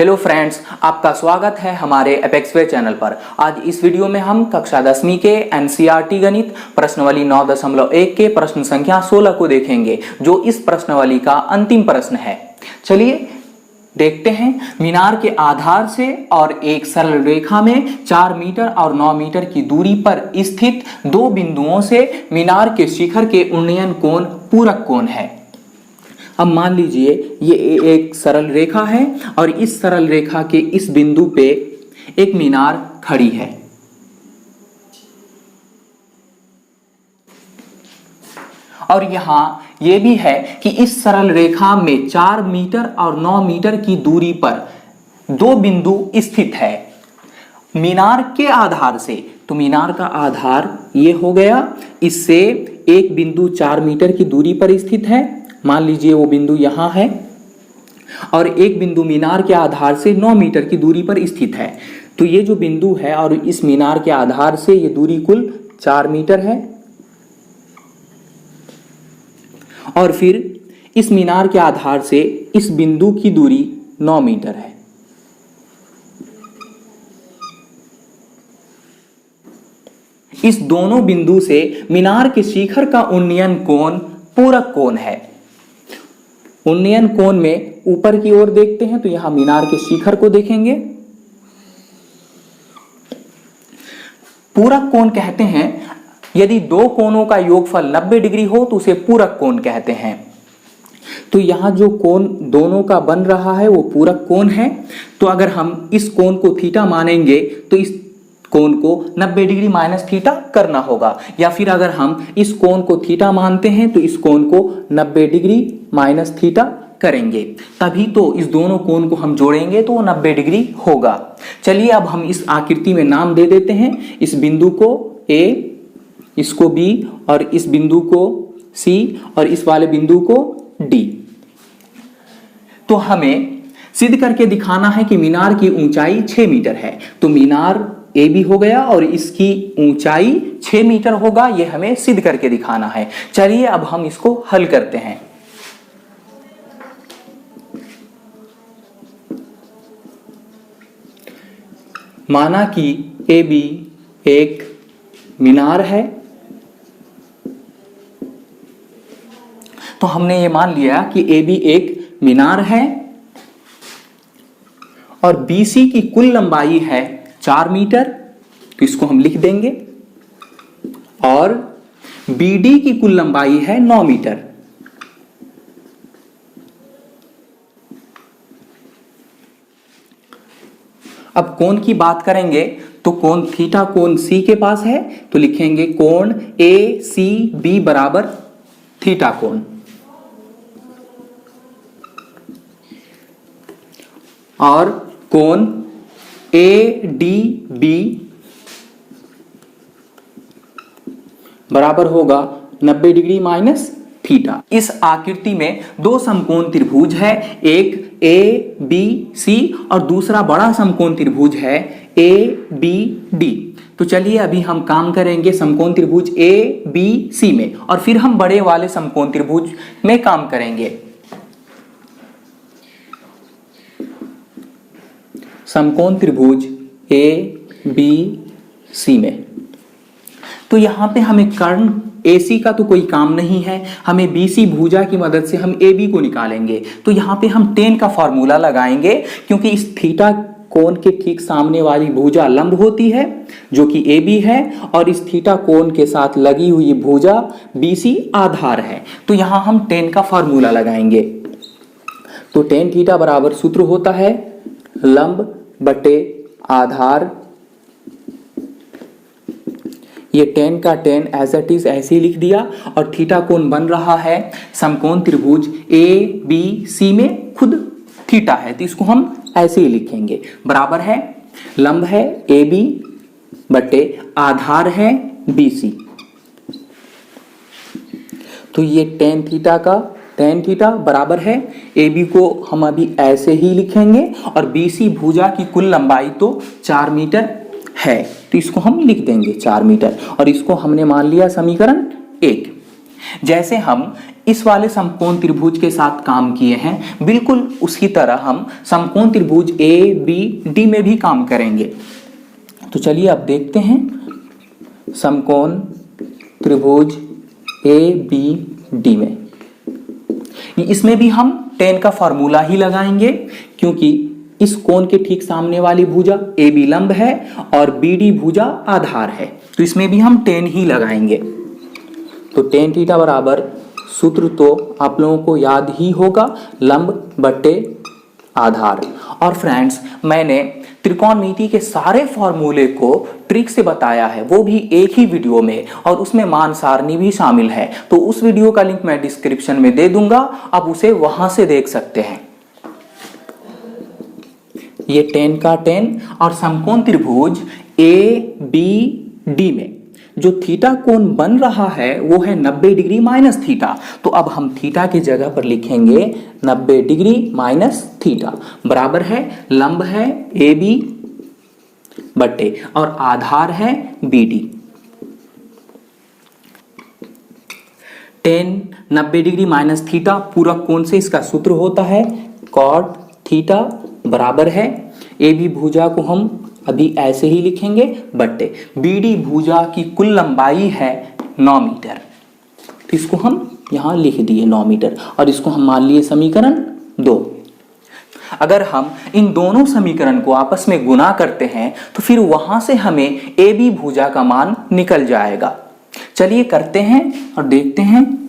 Hello friends, आपका स्वागत है हमारे एपेक्सवे चैनल पर। आज इस वीडियो में हम कक्षा 10वीं के एनसीईआरटी गणित प्रश्नावली 9.1 के प्रश्न संख्या 16 को देखेंगे, जो इस प्रश्नावली का अंतिम प्रश्न है। चलिए देखते हैं। मीनार के आधार से और एक सरल रेखा में 4 मीटर और 9 मीटर की दूरी पर स्थित दो बिंदुओं से मीनार के शिखर के उन्नयन कोण पूरक कोण है। अब मान लीजिए ये एक सरल रेखा है और इस सरल रेखा के इस बिंदु पे एक मीनार खड़ी है। और यहां ये भी है कि इस सरल रेखा में 4 मीटर और 9 मीटर की दूरी पर दो बिंदु स्थित है मीनार के आधार से। तो मीनार का आधार ये हो गया, इससे एक बिंदु 4 मीटर की दूरी पर स्थित है, मान लीजिए वो बिंदु यहां है, और एक बिंदु मीनार के आधार से 9 मीटर की दूरी पर स्थित है। तो ये जो बिंदु है और इस मीनार के आधार से ये दूरी कुल 4 मीटर है, और फिर इस मीनार के आधार से इस बिंदु की दूरी 9 मीटर है। इस दोनों बिंदु से मीनार के शिखर का उन्नयन कोण पूरक कोण है। उन्नयन कोण में ऊपर की ओर देखते हैं तो यहां मीनार के शिखर को देखेंगे। पूरक कोण कहते हैं यदि दो कोणों का योगफल 90 डिग्री हो तो उसे पूरक कोण कहते हैं। तो यहां जो कोण दोनों का बन रहा है वो पूरक कोण है। तो अगर हम इस कोण को थीटा मानेंगे तो इस कोण को 90 डिग्री माइनस थीटा करना होगा, या फिर अगर हम इस कोण को थीटा मानते हैं तो इस कोण को 90 डिग्री माइनस थीटा करेंगे, तभी तो इस दोनों कोण को हम जोड़ेंगे तो 90 डिग्री होगा। चलिए अब हम इस आकृति में नाम दे देते हैं। इस बिंदु को A, इसको B, और इस बिंदु को C, और इस वाले बिंदु को D। तो हमें सिद्ध करके दिखाना है कि मीनार की ऊंचाई 6 मीटर है। तो मीनार ए भी हो गया और इसकी ऊंचाई 6 मीटर होगा, यह हमें सिद्ध करके दिखाना है। चलिए अब हम इसको हल करते हैं। माना कि ए बी एक मीनार है, तो हमने ये मान लिया कि ए बी एक मीनार है और बी सी की कुल लंबाई है 4 मीटर, तो इसको हम लिख देंगे, और BD की कुल लंबाई है 9 मीटर। अब कोण की बात करेंगे तो कोण थीटा कोण C के पास है, तो लिखेंगे कोण ACB बराबर थीटा कोण। और कोण ADB बराबर होगा 90 डिग्री माइनस थीटा। इस आकृति में दो समकोण त्रिभुज है, एक ABC और दूसरा बड़ा समकोण त्रिभुज है ABD। तो चलिए अभी हम काम करेंगे समकोण त्रिभुज ABC में, और फिर हम बड़े वाले समकोण त्रिभुज में काम करेंगे। समकोण त्रिभुज ABC में तो यहां पे हमें कर्ण AC का तो कोई काम नहीं है, हमें BC भुजा की मदद से हम AB को निकालेंगे। तो यहां पे हम tan का फॉर्मूला लगाएंगे, क्योंकि इस थीटा कोण के ठीक सामने वाली भुजा लंब होती है जो कि AB है, और इस थीटा कोण के साथ लगी हुई भुजा BC आधार है। तो यहां हम tan का फॉर्मूला लगाएंगे। तो tan थीटा बराबर सूत्र होता है लंब बटे आधार। ये tan का tan एज इट इज ऐसे ही लिख दिया, और थीटा कोण बन रहा है समकोण त्रिभुज ABC में खुद थीटा है, तो इसको हम ऐसे ही लिखेंगे। बराबर है लंब है AB बटे आधार है BC। तो ये tan थीटा बराबर है AB को हम अभी ऐसे ही लिखेंगे, और BC भुजा की कुल लंबाई तो 4 मीटर है, तो इसको हम लिख देंगे 4 मीटर, और इसको हमने मान लिया समीकरण 1। जैसे हम इस वाले समकोण त्रिभुज के साथ काम किए हैं, बिल्कुल उसी तरह हम समकोण त्रिभुज ए बी डी में भी काम करेंगे। तो चलिए अब देखते हैं समकोण त्रिभुज ए बी डी में। इसमें भी हम tan का फॉर्मूला ही लगाएंगे, क्योंकि इस कोण के ठीक सामने वाली भुजा ए बी लंब है और बी डी भुजा आधार है, तो इसमें भी हम tan ही लगाएंगे। तो tan थीटा बराबर, सूत्र तो आप लोगों को याद ही होगा, लंब बटे आधार। और फ्रेंड्स, मैंने त्रिकोणमिति के सारे फॉर्मूले को ट्रिक से बताया है, वो भी एक ही वीडियो में, और उसमें मान सारणी भी शामिल है। तो उस वीडियो का लिंक मैं डिस्क्रिप्शन में दे दूंगा, आप उसे वहां से देख सकते हैं। ये tan का tan और समकोण त्रिभुज ए बी डी में जो थीटा कोण बन रहा है वो है 90 डिग्री माइनस थीटा। तो अब हम थीटा की जगह पर लिखेंगे 90 डिग्री माइनस थीटा बराबर है, लंब है ए बी बटे और आधार है B D. tan 90 degree minus theta पूरक कोण से इसका सूत्र होता है cot थीटा बराबर है, ए बी भुजा को हम अभी ऐसे ही लिखेंगे बट्टे बी डी भुजा की कुल लंबाई है 9 मीटर। तो इसको हम यहां लिख दिए 9 मीटर, और इसको हम मान लिए समीकरण 2। अगर हम इन दोनों समीकरण को आपस में गुना करते हैं तो फिर वहां से हमें ए बी भुजा का मान निकल जाएगा। चलिए करते हैं और देखते हैं।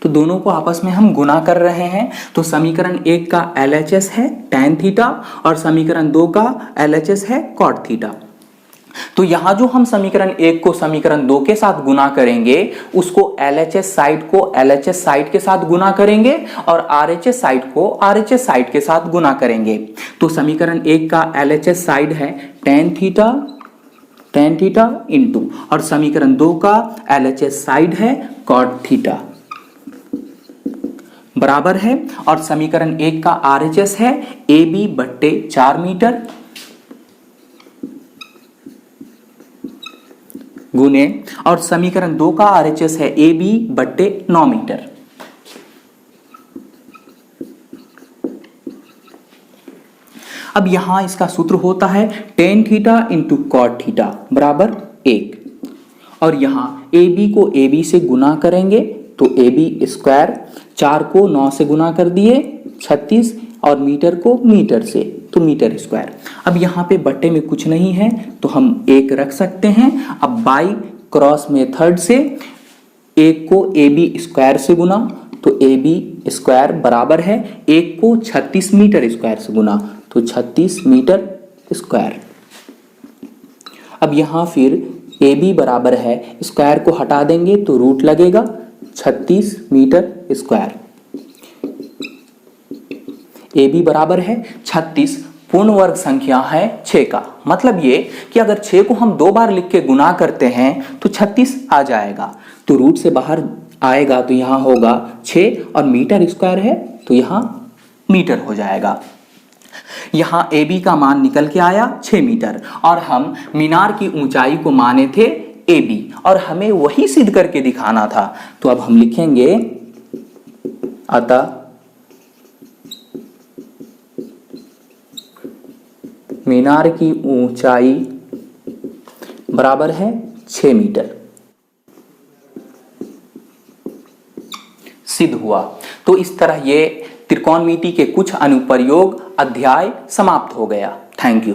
तो दोनों को आपस में हम गुना कर रहे हैं। तो समीकरण 1 का LHS है tan थीटा और समीकरण 2 का LHS है cot थीटा। तो यहां जो हम समीकरण 1 को समीकरण 2 के साथ गुना करेंगे, उसको LHS साइड को LHS साइड के साथ गुना करेंगे और RHS साइड को RHS साइड के साथ गुना करेंगे। तो समीकरण 1 का LHS साइड है tan थीटा इंटू, और समीकरण 2 का LHS साइड है cot थीटा बराबर है, और समीकरण 1 का RHS है ए बी बट्टे 4 मीटर गुने, और समीकरण 2 का RHS है ए बी बट्टे 9 मीटर। अब यहां इसका सूत्र होता है tan theta into cot theta बराबर 1, और यहां ए बी को ए बी से गुना करेंगे तो ए बी स्क्वायर, 4 को 9 से गुना कर दिए 36, और मीटर को मीटर से तो मीटर स्क्वायर। अब यहाँ पे बट्टे में कुछ नहीं है तो हम 1 रख सकते हैं। अब बाई क्रॉस मेथड से 1 को ए बी स्क्वायर से गुना तो ए बी स्क्वायर बराबर है 1 को 36 मीटर स्क्वायर से गुना तो 36 मीटर स्क्वायर। अब यहाँ फिर ए बी बराबर है, स्क्वायर को हटा देंगे तो रूट लगेगा 36 मीटर स्क्वायर। ए बी बराबर है 36, पूर्ण वर्ग संख्या है 6 का, मतलब ये कि अगर 6 को हम 2 बार लिख के गुना करते हैं तो 36 आ जाएगा। तो रूट से बाहर आएगा तो यहाँ होगा 6, और मीटर स्क्वायर है तो यहाँ मीटर हो जाएगा। यहाँ ए बी का मान निकल के आया 6 मीटर, और हम मीनार की ऊंचाई को माने थे ए बी, और हमें वही सिद्ध करके दिखाना था। तो अब हम लिखेंगे अतः मीनार की ऊंचाई बराबर है 6 मीटर। सिद्ध हुआ। तो इस तरह ये त्रिकोणमिति के कुछ अनुप्रयोग अध्याय समाप्त हो गया। Thank you.